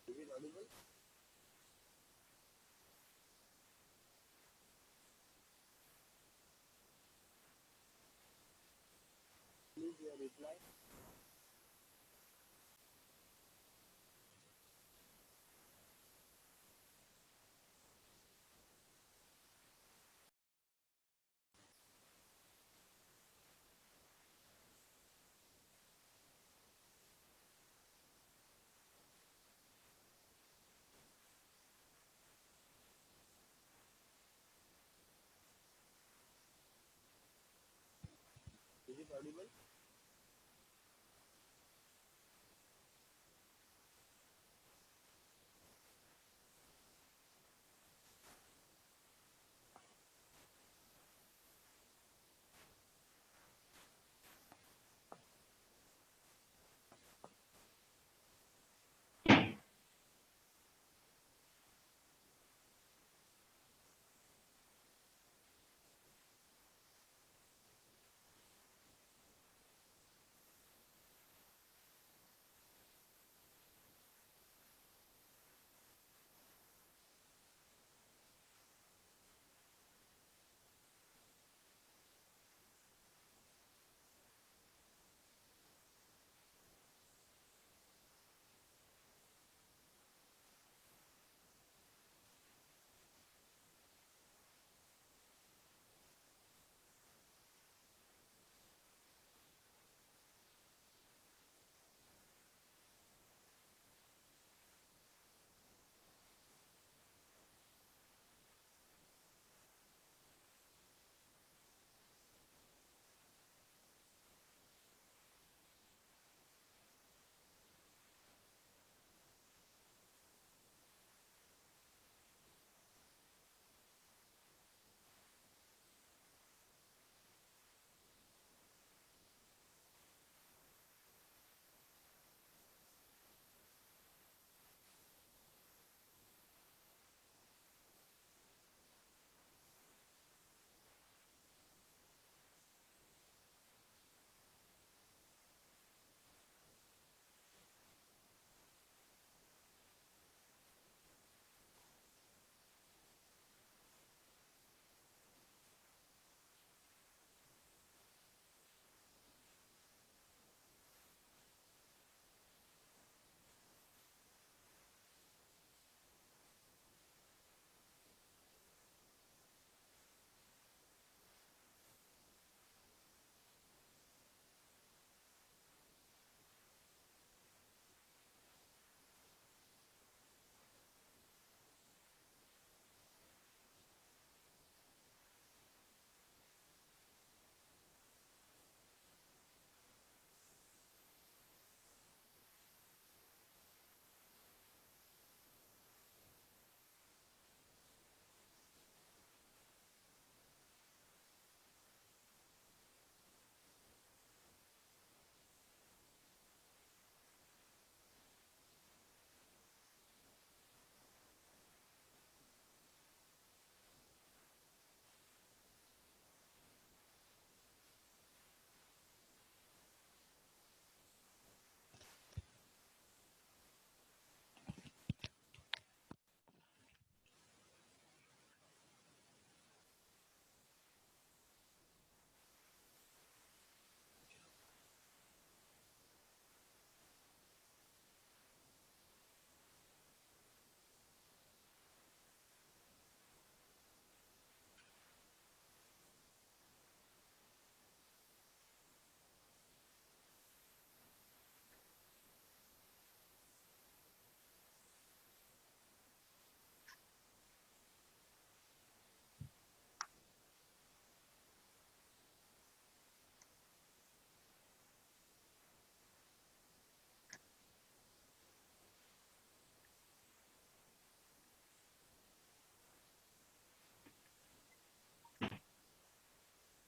Is it audible? Please your reply. Is it audible?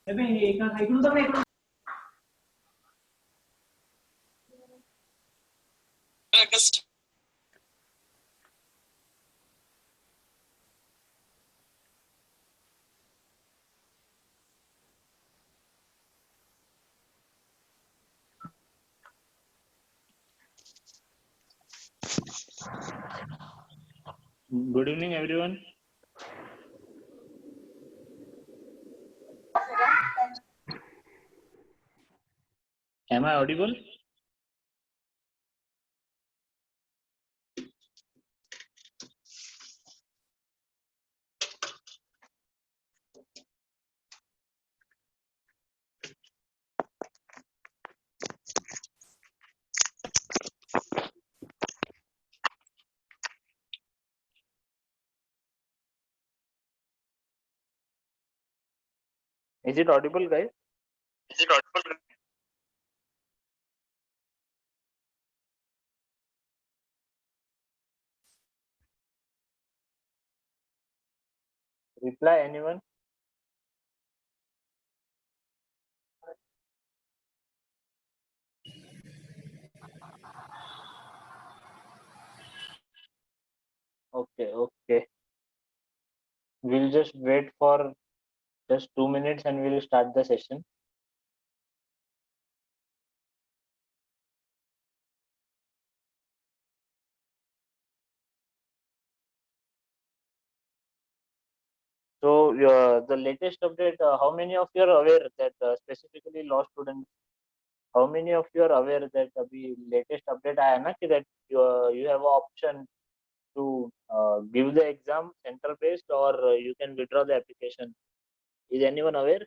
Good evening, everyone. Am I audible? Is it audible, guys? Is it audible? Reply anyone? Okay, okay. We'll just wait for just 2 minutes and we'll start the session. So the latest update, how many of you are aware that specifically law students, how many of you are aware that अभी latest update आया ना कि that you have an option to give the exam center based or you can withdraw the application. Is anyone aware?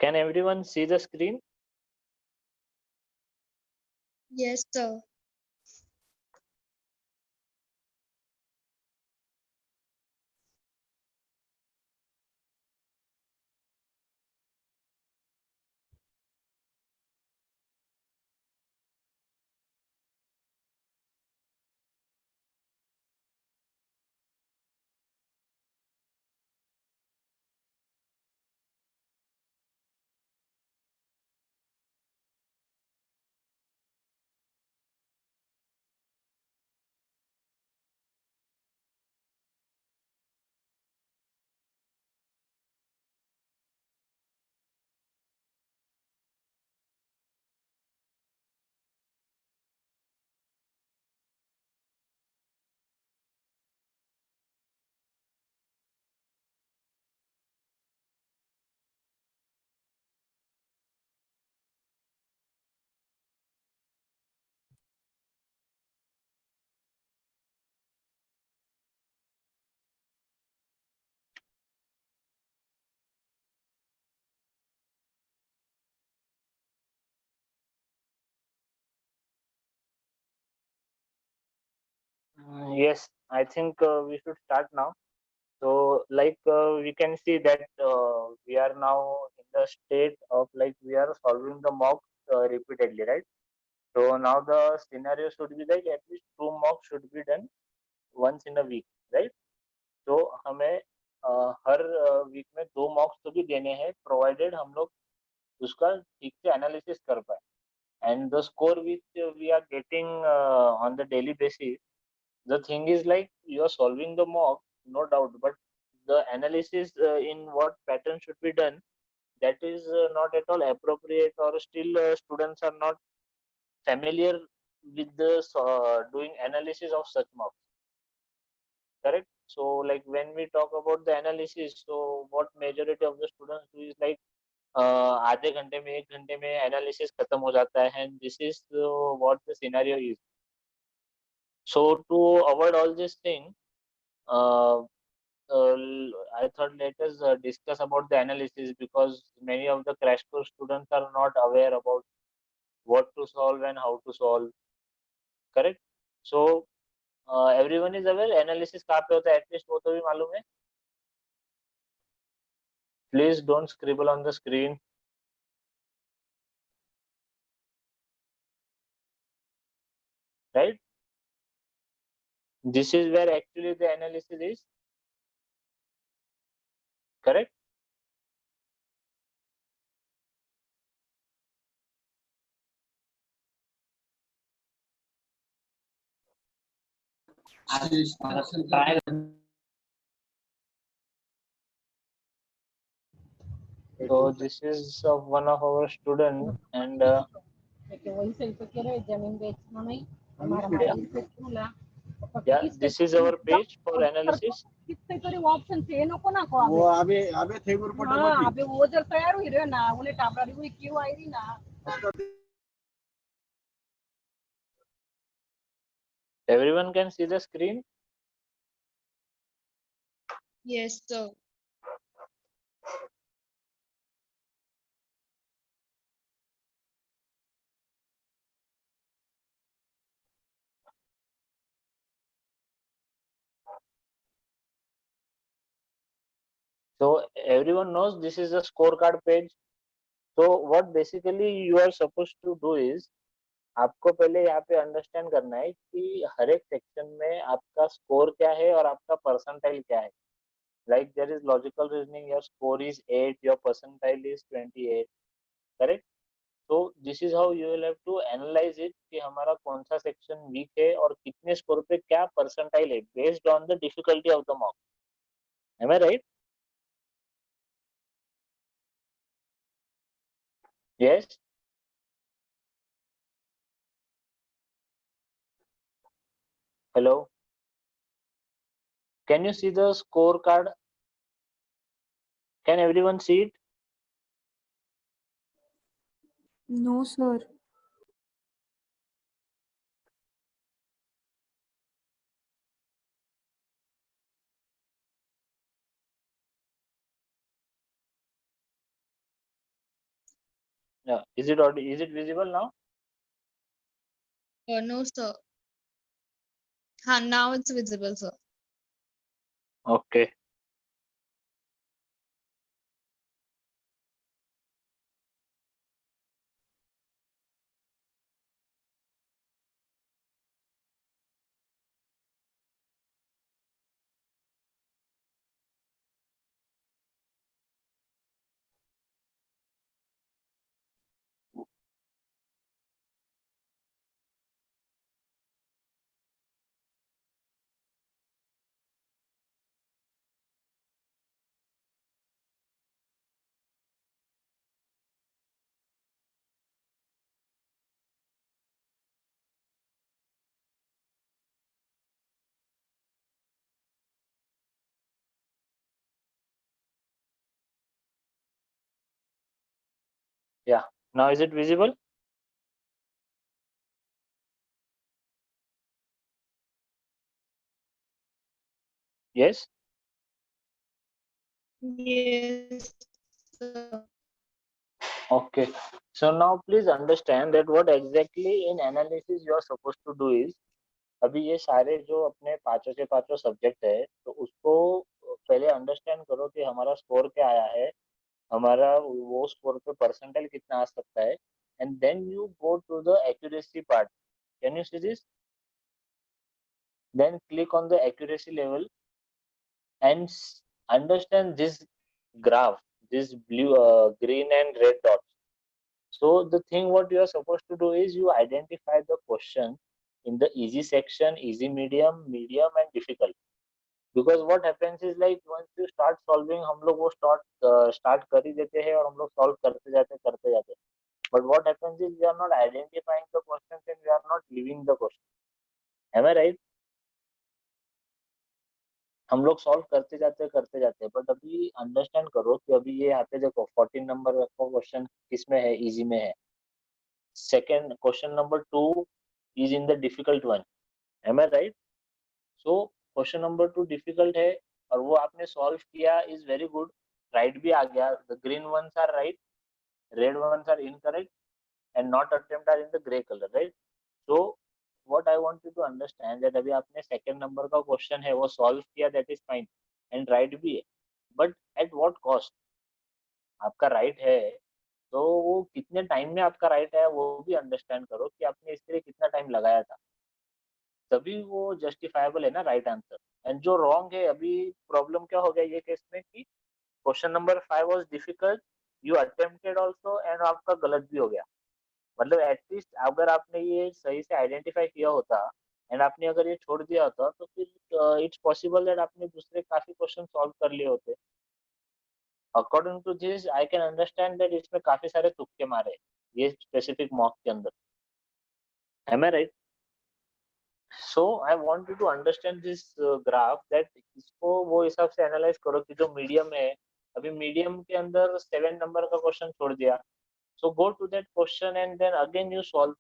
Can everyone see the screen? Yes, sir. Yes, I think we should start now. So, like we can see that we are now in the state of like we are solving the mocks repeatedly, right? So now the scenario should be like at least 2 mocks should be done once in a week, right? तो हमें हर week में 2 मॉक्स तो भी देने हैं provided हम लोग उसका ठीक से एनालिसिस कर पाए and the score which we are getting on the daily basis the thing is like you are solving the mock, no doubt, but the analysis in what pattern should be done, that is not at all appropriate, or still students are not familiar with the doing analysis of such mocks, correct? So like when we talk about the analysis, so what majority of the students do is like आधे घंटे में 1 घंटे में analysis खत्म हो जाता है, and this is what the scenario is. So to avoid all this thing, uh, I thought let us discuss about the analysis, because many of the crash course students are not aware about what to solve and how to solve, correct? So everyone is aware analysis कहाँ पे होता है, at least वो तो भी मालूम है. Please don't scribble on the screen. Right? This is where actually the analysis is. Correct? So this is of one of our student, and yeah, this is our page for analysis. Option थे नको ना को वो अबे अबे थे गुरु हाँ पटापटी अबे वो जर तैयार हुई रे ना उन्हें टापरा हुई क्यों आई रही ना Everyone can see the screen. Yes, sir. So everyone knows this is a scorecard page. So what basically you are supposed to do is, आपको पहले यहाँ पे अंडरस्टैंड करना है कि हर एक सेक्शन में आपका स्कोर क्या है और आपका परसेंटाइल क्या है. Like there is logical reasoning, your score is 8, your percentile is 28, correct? So this is how you will have to analyze it कि हमारा कौन सा सेक्शन वीक है और कितने स्कोर पे क्या परसेंटाइल है, based on the difficulty of the mock. Am I right? Yes. Hello. Can you see the scorecard? Can everyone see it? No, sir. Yeah. Is it visible now? No, sir. Now it's visible, sir. Okay. Yeah. Now is it visible? Yes. Yes, sir. Okay. So now please understand that what exactly in analysis you are supposed to do is, अभी ये सारे जो अपने पांचों के पांचों subject है, तो उसको पहले अंडरस्टैंड करो कि हमारा स्कोर क्या आया है, हमारा वो स्कोर पे परसेंटाइल कितना आ सकता है, and then you go to the accuracy part. Can you see this? Then click on the accuracy level and understand this graph, this blue, green and red dots. So the thing what you are supposed to do is you identify the question in the easy section, easy, medium and difficult. Because what happens is like once you start solving, हम लोग वो start कर ही देते हैं और हम लोग solve करते जाते हैं. But what happens is we are not identifying the questions and we are not leaving the question. Am I right? हम लोग सॉल्व करते जाते हैं बट अभी अंडरस्टैंड करो कि अभी ये यहाँ पे देखो 14 नंबर का क्वेश्चन किसमें है, इजी में है. Second question number 2 is in the difficult one. Am I right? So question number 2 difficult है और वो आपने सॉल्व किया, इज वेरी गुड. राइट भी आ गया. The green ones are right, red ones are incorrect and not attempt are in the grey colour, right? So what I want you to understand that अभी आपने second number का question है वो solve किया, that is fine and right भी है, but at what cost? आपका right है तो वो कितने टाइम में आपका राइट है वो भी अंडरस्टैंड करो कि आपने इसके लिए कितना टाइम लगाया था, तभी वो जस्टिफाइबल है ना राइट आंसर. एंड जो रॉन्ग है, अभी प्रॉब्लम क्या हो गया ये केस में कि question number 5 was difficult, you attempted also and आपका गलत भी हो गया. मतलब एटलीस्ट अगर आपने ये सही से आइडेंटिफाई किया होता एंड आपने अगर ये छोड़ दिया होता तो फिर इट्स पॉसिबल दैट आपने दूसरे काफी क्वेश्चन सॉल्व कर लिए होते. According to this I can understand that इसमें काफी सारे तुक्के मारे ये स्पेसिफिक मॉक के अंदर. Am I right? So I want you to understand this graph that इसको वो हिसाब से एनालाइज करो कि जो मीडियम है, अभी मीडियम के अंदर 7 नंबर का क्वेश्चन छोड़ दिया. So go to that question and then again you solve,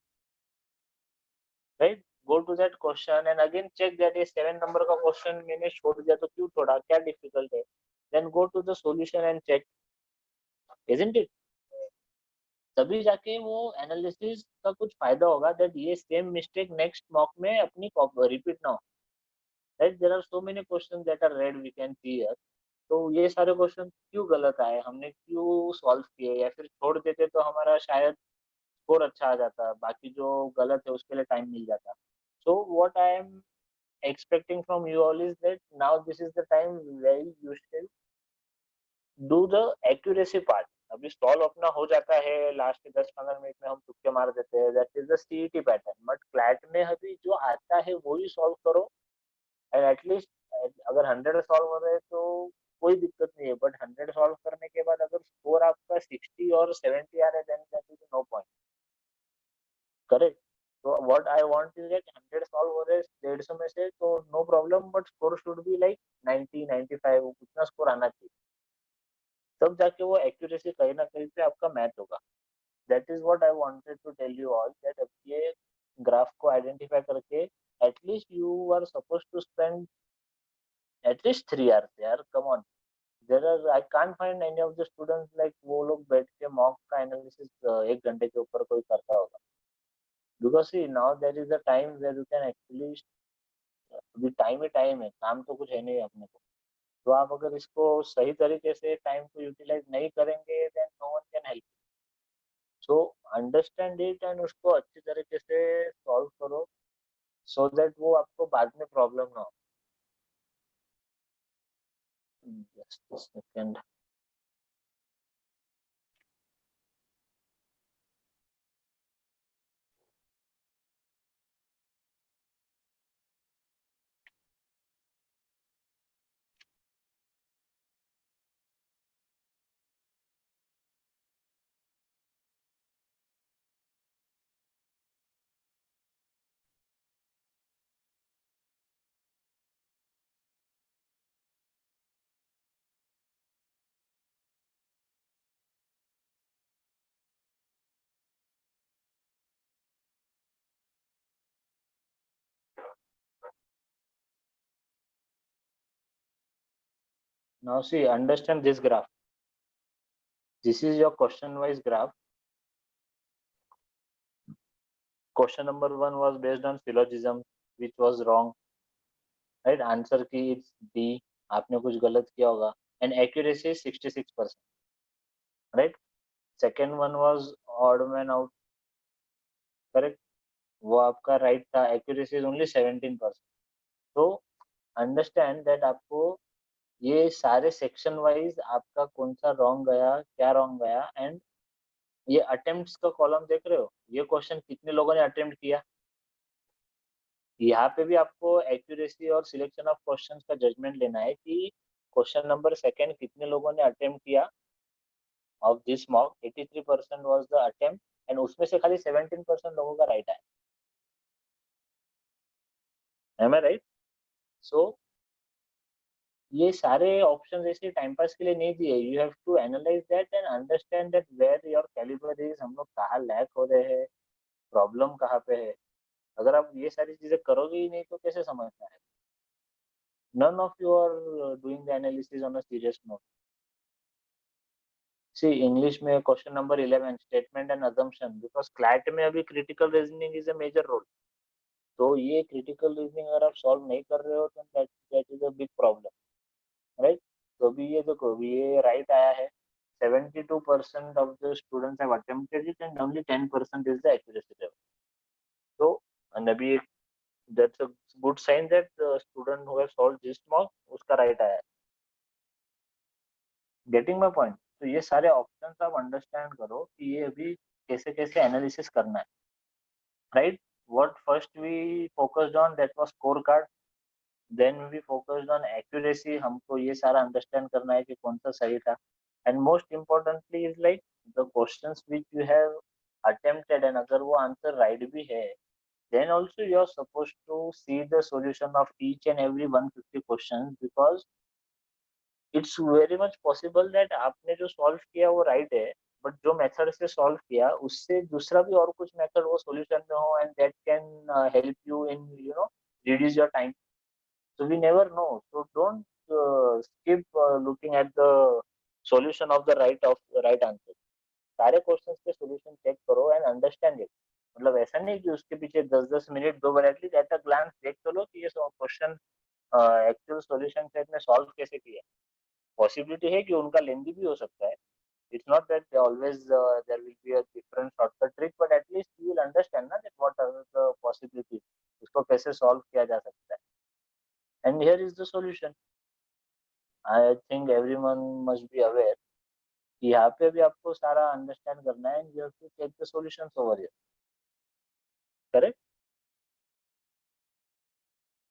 right? Go to that question and again check that ये 7 नंबर का क्वेश्चन मैंने छोड़ दिया तो क्यों छोड़ा, क्या डिफिकल्ट है. Then go to the solution and check, isn't it? तभी जाके वो एनालिसिस का कुछ फायदा होगा दैट ये सेम मिस्टेक नेक्स्ट मॉक में अपनी रिपीट ना हो. Right? There are so many questions that are red we can see here. तो ये सारे क्वेश्चन क्यों गलत आए, हमने क्यों सॉल्व किए, या फिर छोड़ देते तो हमारा शायद स्कोर अच्छा आ जाता, बाकी जो गलत है उसके लिए टाइम मिल जाता. So what I am expecting from you all is that now this is the time where you should do the accuracy part. अभी सॉल्व अपना हो जाता है, लास्ट के 10-15 मिनट में हम तुक्के मार देते हैं, that is the CET pattern. But CLAT में अभी जो आता है वो ही सॉल्व करो एंड एटलीस्ट अगर 100 सॉल्व हो रहे हैं तो कोई दिक्कत नहीं है, बट 100 सॉल्व करने के बाद अगर स्कोर आपका 60 और 70 आ रहा है then that is no point. Correct? तो what I want is that 100 solve हो रहे हैं 150 में से तो no problem, but score should be like 90-95, उतना स्कोर आना चाहिए, तब जाके वो एक्यूरेसी कहीं ना कहीं पे आपका मैच होगा. That is what I wanted to tell you all that अब ये ग्राफ को आइडेंटिफाई करके at least you are suppose to spend at least 3 hours. यार come on, there are I can't find any of the students like वो लोग बैठ के mock का एनालिसिस 1 घंटे के ऊपर कोई करता होगा. Because see now there is a time where you can actually अभी टाइम ही टाइम है, काम तो कुछ है नहीं अपने को. तो आप अगर इसको सही तरीके से टाइम को यूटिलाइज नहीं करेंगे then no one can help. So understand it and उसको अच्छी तरीके से सॉल्व करो सो दैट वो आपको बाद में प्रॉब्लम ना हो. Just a second. Now see, understand this graph. This is your question wise graph. Question number 1 was based on syllogism, which was wrong. Right? Answer key is D. आपने कुछ गलत किया होगा. And accuracy is 66%. Right? Second one was odd man out. Correct? वो आपका right था. Accuracy is only 17%. So understand that आपको ये सारे सेक्शन वाइज आपका कौन सा रॉन्ग गया, क्या रॉन्ग गया, एंड ये अटेम्प्ट्स का कॉलम देख रहे हो, ये क्वेश्चन कितने लोगों ने अटेम्प्ट किया. यहाँ पे भी आपको एक्यूरेसी और सिलेक्शन ऑफ क्वेश्चंस का जजमेंट लेना है कि क्वेश्चन नंबर सेकंड कितने लोगों ने अटेम्प्ट किया. Of this mock 83% was the attempt and उसमें से खाली 17% लोगों का राइट आया। M I right? सो ये सारे ऑप्शन ऐसे टाइम पास के लिए नहीं दिए। You have to analyse that and understand that where your calibre is, हम लोग कहाँ लैक हो रहे हैं, प्रॉब्लम कहाँ पे है। अगर आप ये सारी चीजें करोगे ही नहीं तो कैसे समझना है? None of you are doing the analysis on a serious note. See English में question number 11 statement and assumption, because CLAT में अभी critical reasoning is a major role. तो ये क्रिटिकल रीजनिंग अगर आप सॉल्व नहीं कर रहे हो तो that is a big problem, right? तो अभी ये देखो, अभी ये राइट आया है, 72% of the students have attempted it and only 10% is the accuracy level. So, and अभी that's a good sign that the student who have solved this mock उसका right आया है। Getting my point? तो ये सारे options आप understand करो कि ये अभी कैसे कैसे एनालिसिस करना है, right? What first we focused on that was scorecard, then we focused on accuracy, हमको ये सारा अंडरस्टैंड करना है कि कौन सा सही था, and most importantly is like the questions which you have attempted and अगर वो आंसर right भी है, then also you are supposed to see the solution of each and every 150 questions, because it's very much possible that आपने जो solve किया वो right है, but जो मेथड से सॉल्व किया उससे दूसरा भी और कुछ मेथड वो सॉल्यूशन में हो, and that can help you in reduce your time. So we never know. So don't skip looking at the solution of the right answer. सारे क्वेश्चंस के सॉल्यूशन चेक करो एंड अंडरस्टैंड इट. मतलब ऐसा नहीं कि उसके पीछे 10-10 मिनट दो, but at least at a glance देख तो लो कि ये क्वेश्चन एक्चुअल सॉल्यूशन सेट में सॉल्व कैसे किया. पॉसिबिलिटी है कि उनका लेंदी भी हो सकता है. It's not that always there will be a different shortcut trick, but at least you will understand ना that what are the possibilities. उसको कैसे सॉल्व किया जा सकता है. And here is the solution. I think everyone must be aware कि यहाँ पे भी आपको सारा अंडरस्टैंड करना है, and you have to take the solutions over here. Correct?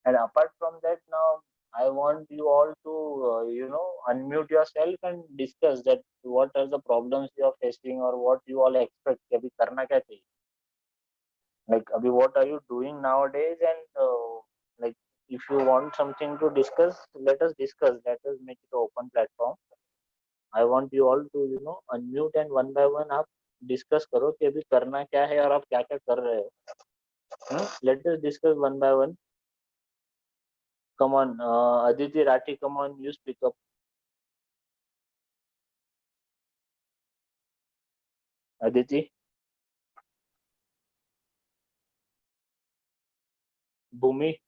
And apart from that, now I want you all to unmute yourself and discuss that what are the problems you are facing or what you all expect कि अभी करना क्या चाहिए. Like अभी what are you doing nowadays, and like if you want something to discuss, let us discuss. Let us make it an open platform. I want you all to unmute and one by one आप discuss करो कि अभी करना क्या है और आप क्या क्या कर रहे हो. Let us discuss one by one. Come on, Aditi Rathi, come on, you speak up. Aditi, Bhumi,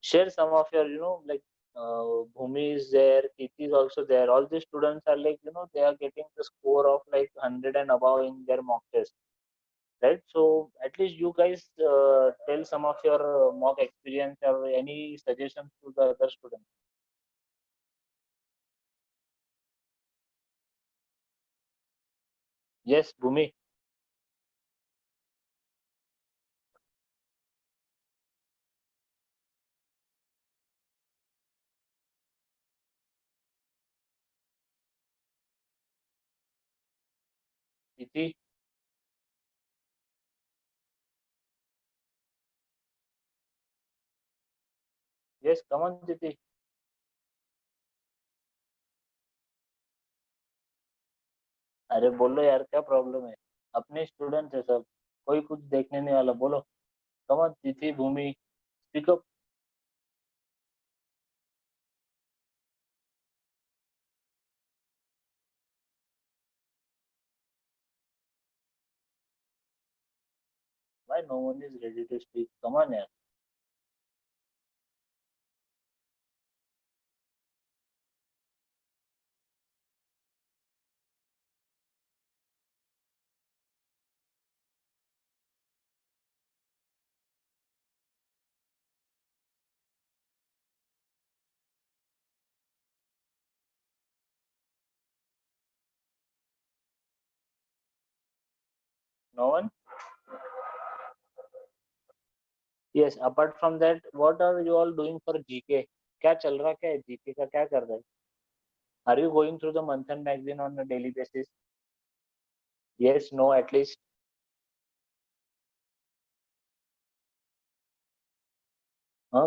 share some of your like Bhumi is there, Kiti is also there. All these students are like they are getting the score of like 100 and above in their mock test. Right, so at least you guys tell some of your mock experience or any suggestions to the other students. Yes, Bhumi. Titi. Yes, come on, Titi. अरे बोलो यार, क्या problem है? अपने student है सब, कोई कुछ देखने नहीं वाला. बोलो. Come on Tithi, Bhumi, speak up. Why no one is ready to speak? Come on यार. No one. Yes, apart from that, what are you all doing for GK? क्या चल रहा, क्या है GK का, क्या कर रहे हैं? Are you going through the Manthan magazine on a daily basis? Yes, no, at least.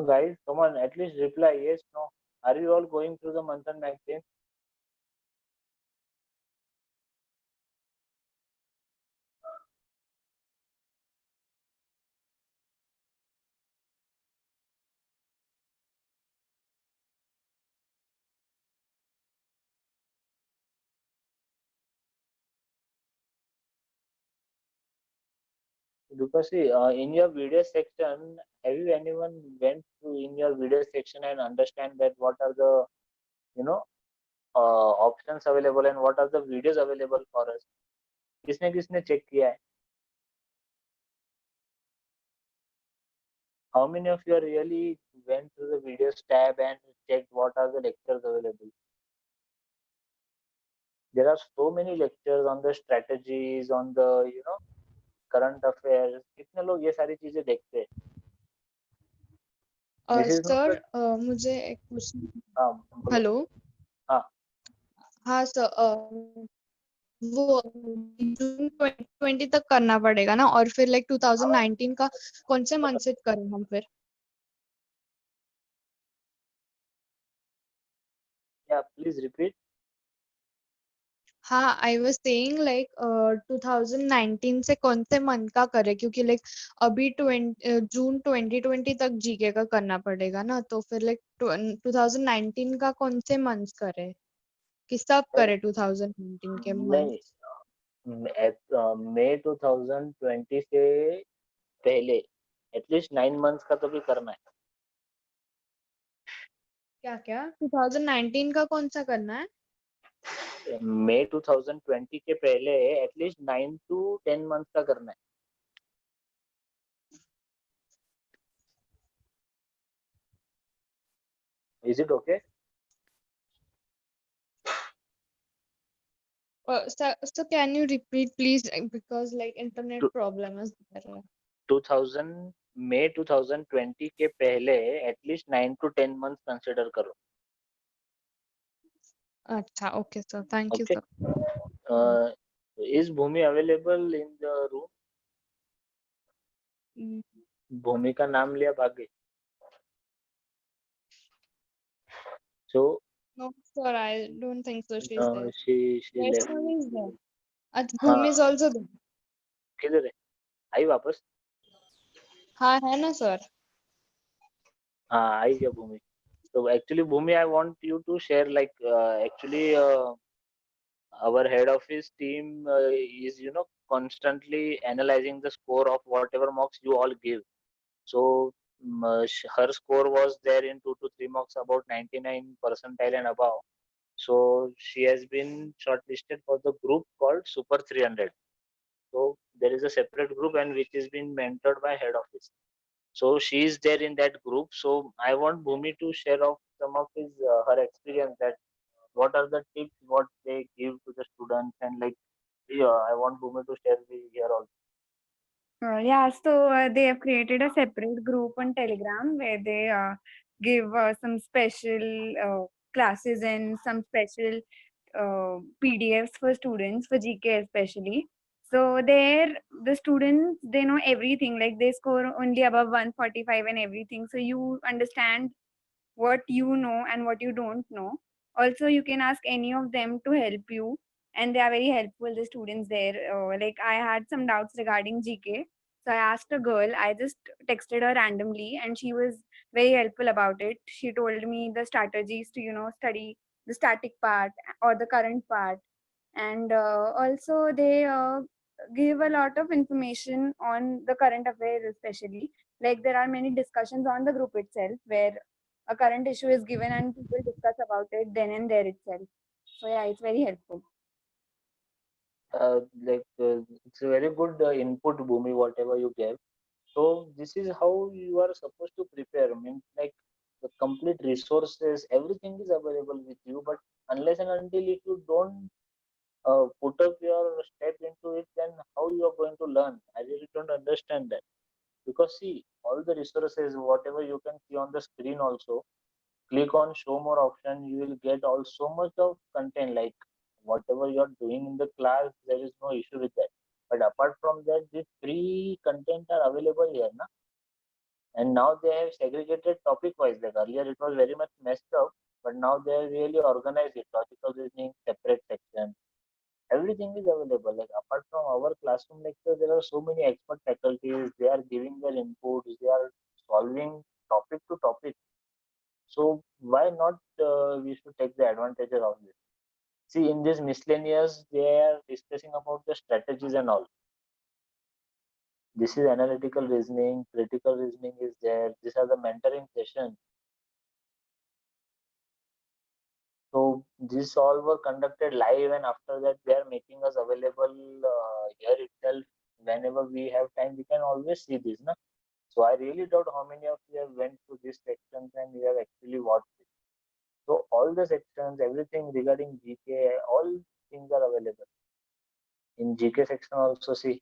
Guys, come on, at least reply yes, no. Are you all going through the Manthan magazine? Because see, in your video section, have you anyone went through in your video section and understand that what are the, you know, options available and what are the videos available for us? किसने किसने check किया है? How many of you really went through the videos tab and checked what are the lectures available? There are so many lectures on the strategies, on the, current affairs. कितने लोग ये सारी चीजें देखते हैं? This is not sir the मुझे एक question बोलो। हेलो हाँ। हाँ सर वो जून 2020 तक करना पड़ेगा ना और फिर लाइक 2019 का कौन से मंथ से करें हम फिर Yeah, please repeat. हाँ आई वाज सेइंग लाइक 2019 से कौन से मंथ का करें क्योंकि लाइक अभी जून 2020 तक जीके का करना पड़ेगा ना तो फिर लाइक 2019 का कौन से मंथ करें कि सब करे 2019 के नहीं, मंथ मई 2020 से पहले एटलीस्ट 9 मंथ्स का तो भी करना है। क्या क्या 2019 का कौन सा करना है मई 2020 के पहले एटलीस्ट 9 to 10 मंथ्स का करना है। Is it okay? So can you repeat please because like internet To- problem is there 2000 मई 2020 के पहले एटलीस्ट 9 to 10 मंथ्स कंसिडर करो। अच्छा okay sir thank you Okay. sir Is Bhumi available in the room? Mm, भूमि का नाम लिया भाग गई। So no sir I don't think so she's there she left. Vaishnavi is there हाँ, Bhumi is also there किधर है? आई वापस? हाँ है ना sir हाँ, आई क्या भूमि? So actually, Bhumi, I want you to share like actually our head office team is constantly analyzing the score of whatever mocks you all give. So her score was there in 2 to 3 mocks about 99 percentile and above. So she has been shortlisted for the group called Super 300. So there is a separate group and which is being mentored by head office. So she is there in that group. So I want Bhumi to share of some of his her experience that what are the tips what they give to the students and like yeah, I want Bhumi to share the here also. Yeah, so they have created a separate group on Telegram where they give some special classes and some special PDFs for students, for GK especially. So there, the students, they know everything, like they score only above 145 and everything. So you understand what you know and what you don't know. Also, you can ask any of them to help you, and they are very helpful, the students there. Like I had some doubts regarding GK, so I asked a girl, I just texted her randomly, and she was very helpful about it. She told me the strategies to, study the static part or the current part. And also, they give a lot of information on the current affairs, especially. Like there are many discussions on the group itself where a current issue is given and people discuss about it then and there itself. So yeah, it's very helpful. It's a very good input, Bhumi, whatever you gave. So this is how you are supposed to prepare. I mean, like the complete resources, everything is available with you. But unless and until if you don't put up your step into it, then how you are going to learn? I really don't understand that. Because see, all the resources, whatever you can see on the screen also, click on show more option, you will get all so much of content like whatever you are doing in the class, there is no issue with that. But apart from that, these free content are available here, na? And now they have segregated topic wise. Like earlier, it was very much messed up, but now they have really organized it. Logical reasoning, separate section. Everything is available. Like apart from our classroom lecture, there are so many expert faculties. They are giving their inputs. They are solving topic to topic. So why not we should take the advantages of this? See, in this miscellaneous, they are discussing about the strategies and all. This is analytical reasoning, critical reasoning is there. These are the mentoring sessions. So these all were conducted live, and after that, they are making us available here itself. Whenever we have time, we can always see this, na? So I really doubt how many of you have went through these sections and you have actually watched it. So all the sections, everything regarding GK, all things are available. In GK section also, see,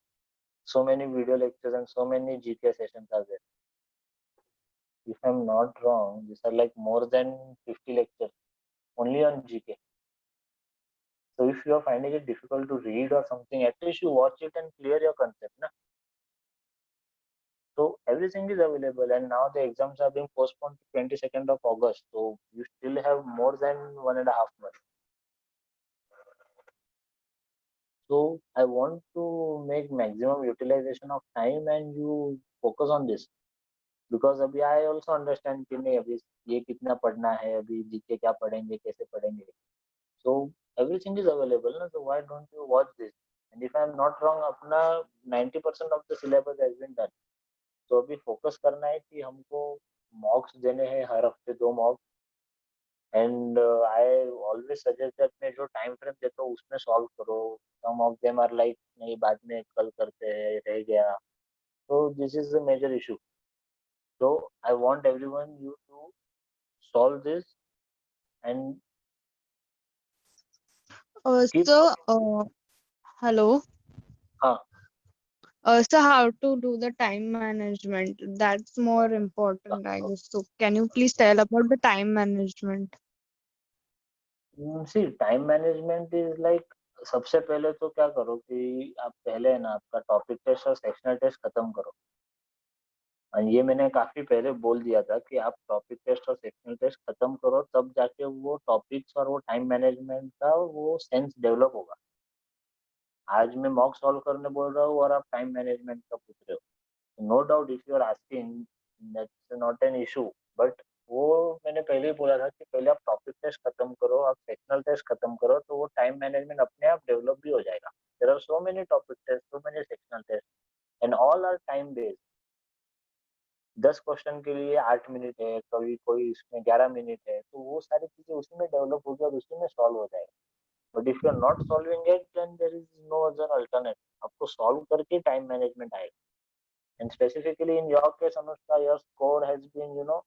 so many video lectures and so many GK sessions are there. If I'm not wrong, these are like more than 50 lectures only on GK. So if you are finding it difficult to read or something, at least you watch it and clear your concept, na? So everything is available, and now the exams are being postponed to 22nd of August. So you still have more than 1.5 months. So I want to make maximum utilization of time, and you focus on this. Because अभी I also understand कि नहीं अभी ये कितना पढ़ना है, अभी GK क्या पढ़ेंगे, कैसे पढ़ेंगे. सो एवरीथिंग इज अवेलेबल ना, so why don't you watch this. And if I am not wrong, अपना 90% of the syllabus has been done. तो अभी फोकस करना है कि हमको मॉक्स देने हैं, हर हफ्ते 2 mock. And I always suggest that मैं जो टाइम फ्रेम देता हूँ उसमें सॉल्व करो. Some of them are like नहीं, बाद में कल करते हैं, रह गया. तो this is the major issue. So I want everyone you to solve this and keep. So, hello. हाँ. So how to do the time management? That's more important, I guess. So can you please tell about the time management? See, time management is like, सबसे पहले तो क्या करो कि आप पहले है ना आपका टॉपिक टेस्ट और सेक्शनल टेस्ट खत्म करो. और ये मैंने काफी पहले बोल दिया था कि आप टॉपिक टेस्ट और सेक्शनल टेस्ट खत्म करो, तब जाके वो टॉपिक्स और वो टाइम मैनेजमेंट का वो सेंस डेवलप होगा. आज मैं मॉक सॉल्व करने बोल रहा हूँ और आप टाइम मैनेजमेंट का पूछ रहे हो. No doubt if you are asking, that's not an issue. But वो मैंने पहले ही बोला था कि पहले आप टॉपिक टेस्ट खत्म करो, आप सेक्शनल टेस्ट खत्म करो, तो वो टाइम मैनेजमेंट अपने आप डेवलप भी हो जाएगा. There are so many topic test, so many sectional test, and all are time based. 10 question के लिए 8 मिनट है, कभी कोई इसमें 11 मिनट है, तो वो सारी चीजें उसी में डेवलप होगी और उसी में सॉल्व हो जाएगा. But if you are not solving it, then there is no other alternative. आपको सॉल्व करके टाइम मैनेजमेंट आएगा. And specifically in your case Anushka, your score has been,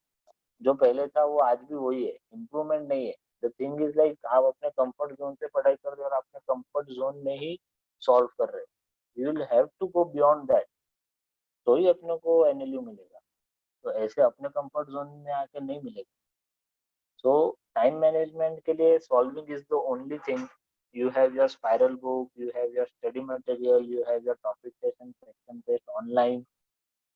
जो पहले था वो आज भी वही है, इम्प्रूवमेंट नहीं है. द थिंग इज लाइक, आप अपने कंफर्ट जोन से पढ़ाई कर रहे हो और अपने कंफर्ट जोन में ही सॉल्व कर रहे हो. You will have to go beyond that, तो ही अपने को एनएलयू मिलेगा. तो ऐसे अपने कंफर्ट जोन में आके नहीं मिलेगा. सो टाइम मैनेजमेंट के लिए solving is the only thing. You have your spiral book, you have your study material, you have your topic test and section test online.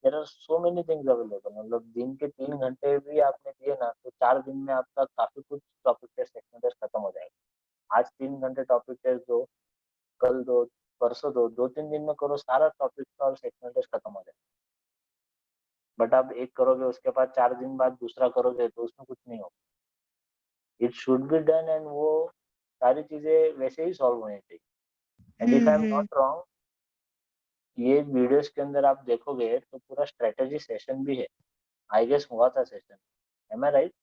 There are so many things available. मतलब दिन के 3 घंटे भी आपने दिए ना, तो 4 दिन में आपका काफी कुछ टॉपिक टेस्ट सेक्शन टेस्ट खत्म हो जाएगा. आज 3 घंटे टॉपिक टेस्ट दो, कल दो, परसों दो, 2-3 दिन में करो, सारा टॉपिक और सेक्शन टेस्ट खत्म हो जाएगा. बट आप एक करोगे, उसके बाद 4 दिन बाद दूसरा करोगे, तो उसमें कुछ नहीं होगा. It should be done, and वो सारी चीजें वैसे ही सॉल्व होनी चाहिए. And if I am not wrong, ये वीडियोस के अंदर आप देखोगे तो पूरा स्ट्रेटेजी सेशन भी है. आई गेस हुआ था session. M I right?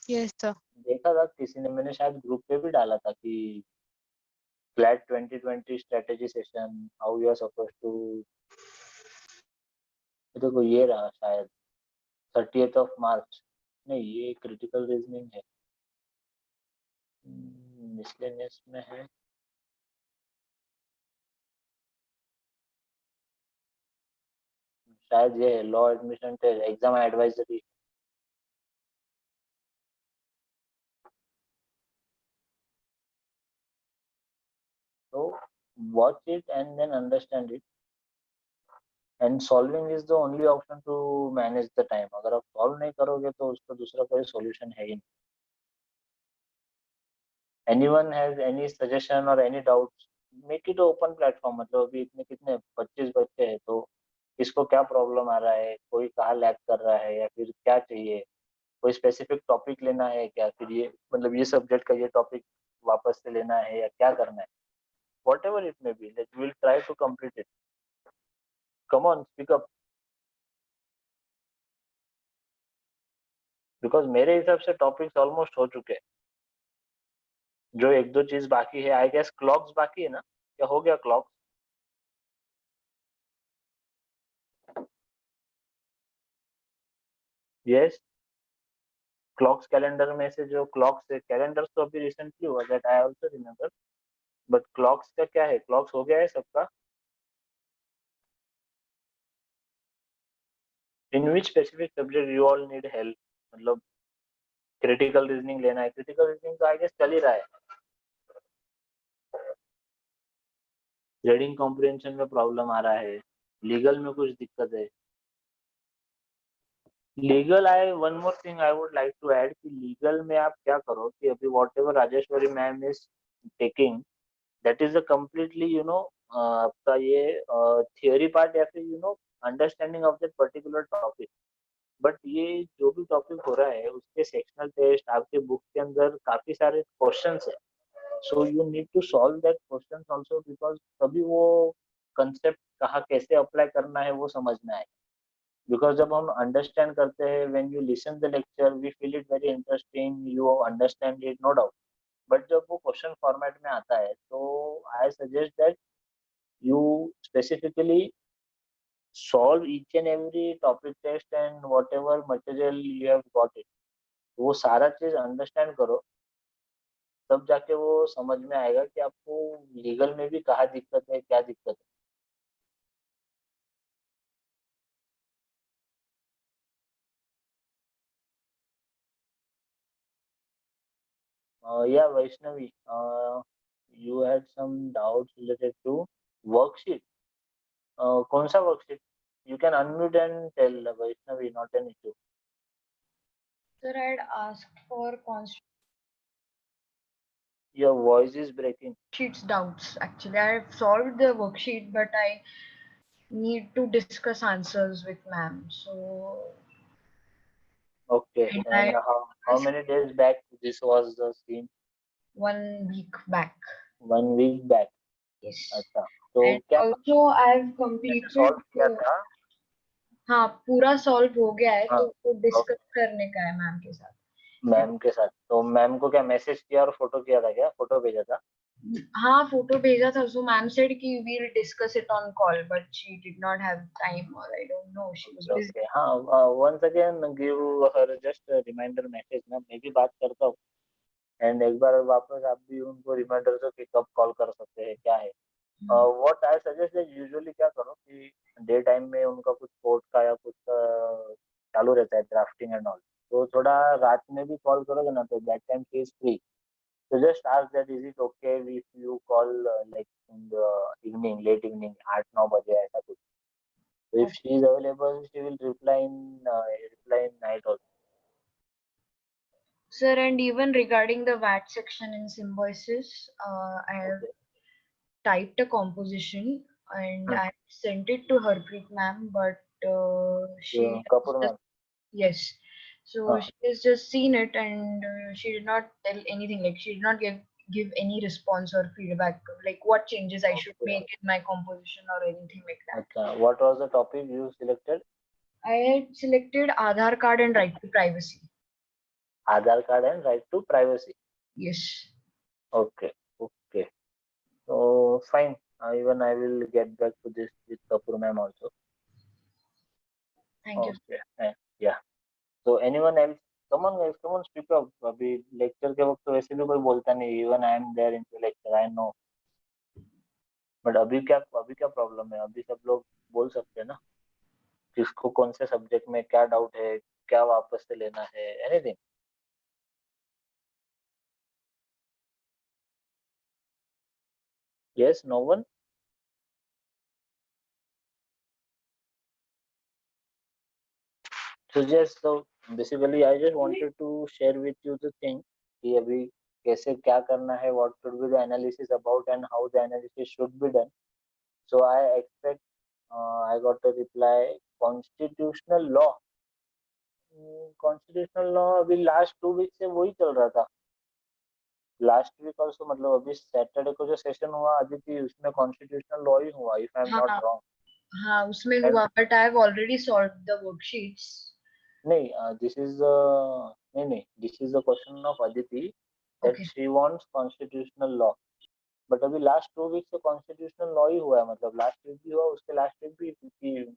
Yes, sir. देखा था किसी ने, मैंने शायद ग्रुप पे भी डाला था कि flat 2020 strategy session, how you are suppose to. देखो ये रहा शायद 30th of March. नहीं, ये क्रिटिकल रीजनिंग है, मिसलेनियस में है. शायद ये law admission test exam advisory. So watch it and then understand it. And solving is the only option to manage the time. अगर आप solve नहीं करोगे तो उसका दूसरा कोई solution है ही नहीं. Anyone has any suggestion or any doubts, make it open platform. मतलब अभी इतने कितने 25 बच्चे हैं, तो किसको क्या प्रॉब्लम आ रहा है, कोई कहाँ लैग कर रहा है, या फिर क्या चाहिए, कोई स्पेसिफिक टॉपिक लेना है क्या, फिर ये मतलब ये सब्जेक्ट का ये टॉपिक वापस से लेना है या क्या करना है. Whatever it may be, like we'll try to complete it. Come on, speak up. Because मेरे हिसाब से टॉपिक्स ऑलमोस्ट हो चुके हैं. जो एक दो चीज बाकी है, आई गेस क्लॉक्स बाकी है ना, क्या हो गया क्लॉक? यस, क्लॉक्स कैलेंडर में से जो क्लॉक्स है, कैलेंडर तो अभी रिसेंटली हुआ, that I also remember, but clocks का क्या है? क्लॉक्स हो गया है सबका? In which specific subject you all need help? मतलब क्रिटिकल रीजनिंग लेना है, क्रिटिकल रीजनिंग तो आई गेस चल ही रहा है. रीडिंग कॉम्प्रिहेंशन में प्रॉब्लम आ रहा है, लीगल में कुछ दिक्कत है. Legal, I one more thing I would like to add कि लीगल में आप क्या करो कि अभी whatever Rajeshwari ma'am is taking, that is a completely आपका ये थियोरी पार्ट या फिर understanding of that particular topic. But ये जो भी टॉपिक हो रहा है उसके सेक्शनल टेस्ट आपके बुक के अंदर काफी सारे क्वेश्चंस है. So you need to solve that questions also, because तभी वो कंसेप्ट कहाँ कैसे अप्लाई करना है वो समझ में आए. बिकॉज जब हम अंडरस्टैंड करते हैं, when you listen the lecture we feel it very interesting, you understand it, no doubt. But जब वो क्वेश्चन फॉर्मेट में आता है तो I suggest that you specifically solve each and every topic test and whatever material you have got it, वो सारा चीज understand करो, तब जाके वो समझ में आएगा कि आपको लीगल में भी कहाँ दिक्कत है, क्या दिक्कत है. या Vaishnavi, you had some doubts related to worksheet. कौन सा worksheet? You can unmute and tell, Vaishnavi, not an issue. Sir, I had asked for constitution Your voice is breaking. sheets doubts. Actually, I have solved the worksheet, but I need to discuss answers with ma'am. So, Okay, and and how many days back this was the scene? 1 week back. 1 week back. Yes. अच्छा, तो And क्या also I have completed. Solve किया था? हाँ, पूरा solve हो गया है, हाँ, तो वो डिस्कस करने का है मैम के साथ. मैम के साथ. तो मैम को क्या मैसेज किया और फोटो किया था, क्या फोटो भेजा था? हाँ, फोटो भेजा था. सो मैम सेड कि we'll discuss it on call, but she did not have time, or I don't know, she was busy. Okay, हाँ, once again give her just reminder message ना, मैं भी बात करता हूँ. एंड एक बार वापस आप भी उनको रिमाइंडर दो कि कब कॉल कर सकते हैं, क्या है. व्हाट आई सजेस्ट है, यूजुअली क्या करो कि डे टाइम में उनका कुछ कोर्ट का या कुछ चालू रहता है, ड्राफ्टिंग एंड ऑल, तो थोड़ा रात में भी कॉल करोगे ना, तो that time she is free. So just ask that is it okay if you call like in the evening, late evening, 8-9 बजे ऐसा कुछ. So if she is available, she will reply in night also. Sir, and even regarding the VAT section in Symbiosis, I have Okay. typed a composition and Hmm. I sent it to Harpreet ma'am, but she Kapoor has ma'am. yes. So हाँ. she has just seen it and she did not tell anything. Like she did not give any response or feedback, like what changes I should Okay. make in my composition or anything like that. अच्छा, what was the topic you selected? I had selected Aadhaar card and right to privacy. Aadhaar card and right to privacy. Yes. Okay. Okay. So fine. Even I will get back to this with Kapoor ma'am also. Thank you. Okay. Yeah. So anyone else? Come on guys, come on, speak up. अभी lecture के वक्त तो वैसे भी कोई बोलता नहीं. Even I am there in the lecture, I know. But अभी क्या प्रॉब्लम है? अभी सब लोग बोल सकते हैं ना, किसको कौन से सब्जेक्ट में क्या डाउट है, क्या वापस से लेना है, anything. Yes, no one? So yes, so basically I just wanted to share with you the thing कि अभी कैसे क्या करना है, what should be the analysis about and how the analysis should be done. So I expect I got a reply constitutional law. Constitutional law अभी last 2 week से वही चल रहा था. लास्ट वीक ऑल्सो मतलब अभी सैटरडे को जो सेशन हुआ अदिति उसमें कॉन्स्टिट्यूशनल लॉ ही हुआ इफ आई एम नॉट हाँ रॉन्ग. हाँ उसमें हुआ, but I have already solved the worksheets. नहीं दिस इज नहीं this is the question of Aditi that Okay. She wants constitutional law. But अभी लास्ट 2 वीक से कॉन्स्टिट्यूशनल लॉ ही हुआ है. मतलब लास्ट वीक भी हुआ उसके लास्ट वीक भी क्योंकि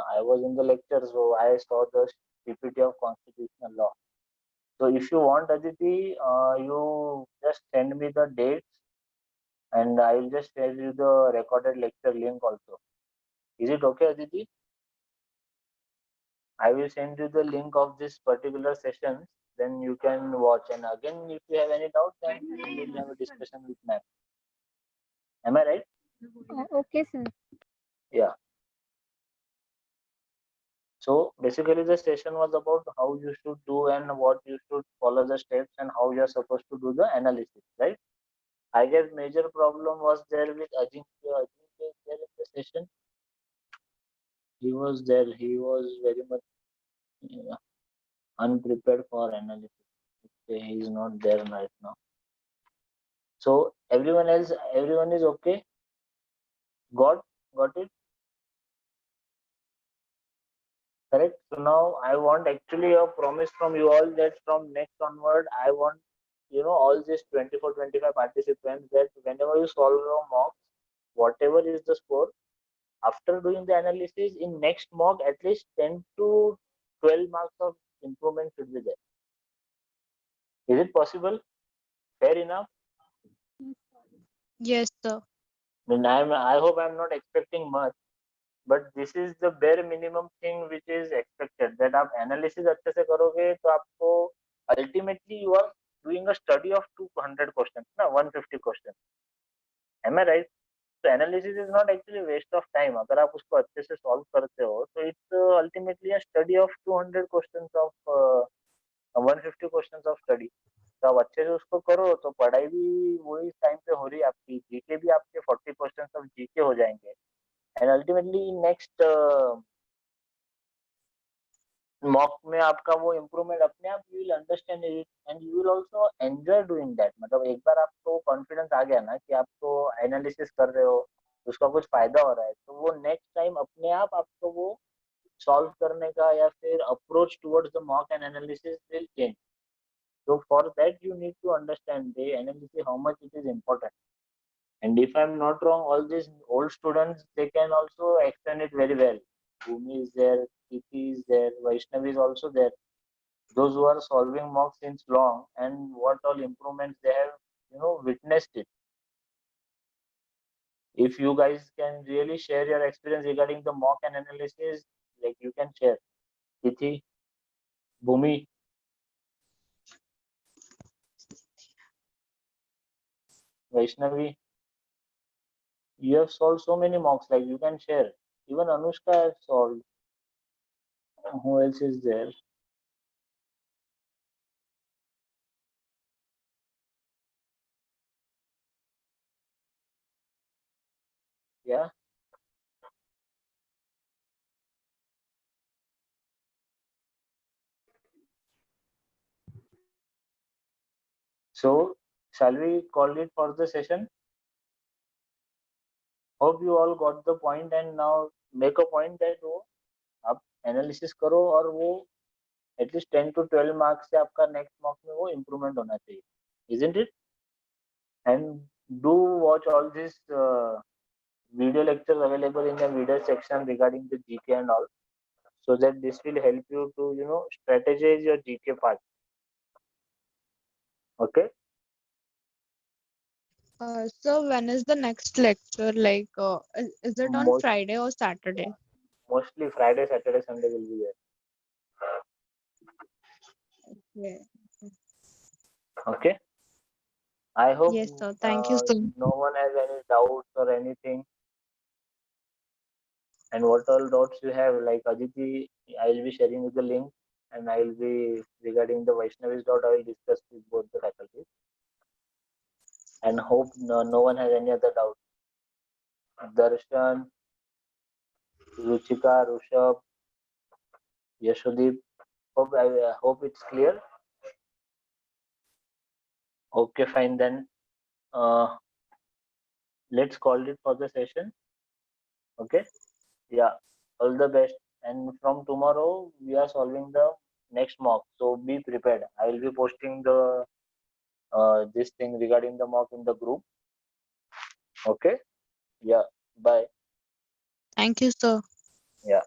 I was in the lecture so I saw the PPT of constitutional law. So if you want Aditi, you just send me the dates and I will just share you the recorded lecture link also. Is it okay, Aditi? I will send you the link of this particular session. Then you can watch. And again, if you have any doubt, then we will have a discussion with ma'am. Am I right? Okay, sir. Yeah. So basically, the session was about how you should do and what you should follow the steps and how you are supposed to do the analysis, right? I guess major problem was there with Ajinkya. Ajinkya is there in the session. He was there. He was very much unprepared for analysis. Okay, he is not there right now. So everyone else, everyone is okay. Got it. Correct. So now I want actually a promise from you all that from next onward, I want all these 24, 25 participants that whenever you solve your mocks, whatever is the score, after doing the analysis in next mock, at least 10 to 12 marks of improvement should be there. Is it possible? Fair enough. Yes, sir. I hope I'm not expecting much, but this is the bare minimum thing which is expected. That आप analysis अच्छे से करोगे तो आपको ultimately you are doing a study of 200 questions, ना 150 questions. Am I right? So analysis is not actually waste of time. अगर आप उसको अच्छे से solve करते हो तो it's ultimately a study of 200 questions of 150 questions of study. तो आप अच्छे से उसको करो तो पढ़ाई भी वही टाइम पे हो रही है आपकी. जीके भी आपके 40 क्वेश्चंस ऑफ जीके हो जाएंगे एंड अल्टीमेटली नेक्स्ट मॉक में आपका वो इम्प्रूवमेंट अपने आप you will understand it and you will also enjoy doing that. मतलब एक बार आपको कॉन्फिडेंस आ गया ना कि आपको एनालिसिस कर रहे हो उसका कुछ फायदा हो रहा है तो वो नेक्स्ट टाइम अपने आप आपको वो सॉल्व करने का या फिर approach towards the mock and analysis will change. So for that you need to understand the analysis how much it is important. And if I'm not wrong, all these old students they can also explain it very well. Bhumi is there, Kiti is there, Vaishnavi is also there. Those who are solving mock since long and what all improvements they have, witnessed it. If you guys can really share your experience regarding the mock and analysis, like you can share. Kiti, Bhumi, Vaishnavi, you have solved so many mocks, like you can share. Even Anushka has solved. Who else is there? Yeah. So, shall we call it for the session? Hope you all got the point and now make a point that वो आप analysis करो और वो at least 10 to 12 marks से आपका next mark में वो improvement होना चाहिए. Isn't it? And do watch all these video lectures available in the video section regarding the GK and all, so that this will help you to strategize your GK part. Okay. So when is the next lecture? Like, is it on Most, Friday or Saturday? mostly Friday, Saturday, Sunday will be there. Yeah. Okay. I hope Yes, sir. Thank you so much. no one has any doubts or anything. And what all doubts you have, like Aditi, I will be sharing with the link, and I will be regarding the Vaishnavis doubt. I will discuss with both the faculty, and hope no one has any other doubt. Darshan, Ruchika, Rushabh, Yashodeep. Hope it's clear. Okay, fine then. Uh, let's call it for the session. Okay. Yeah. All the best. And from tomorrow we are solving the next mock. So be prepared. I will be posting the this thing regarding the mock in the group. Okay. Yeah. Bye. Thank you, sir. Yeah.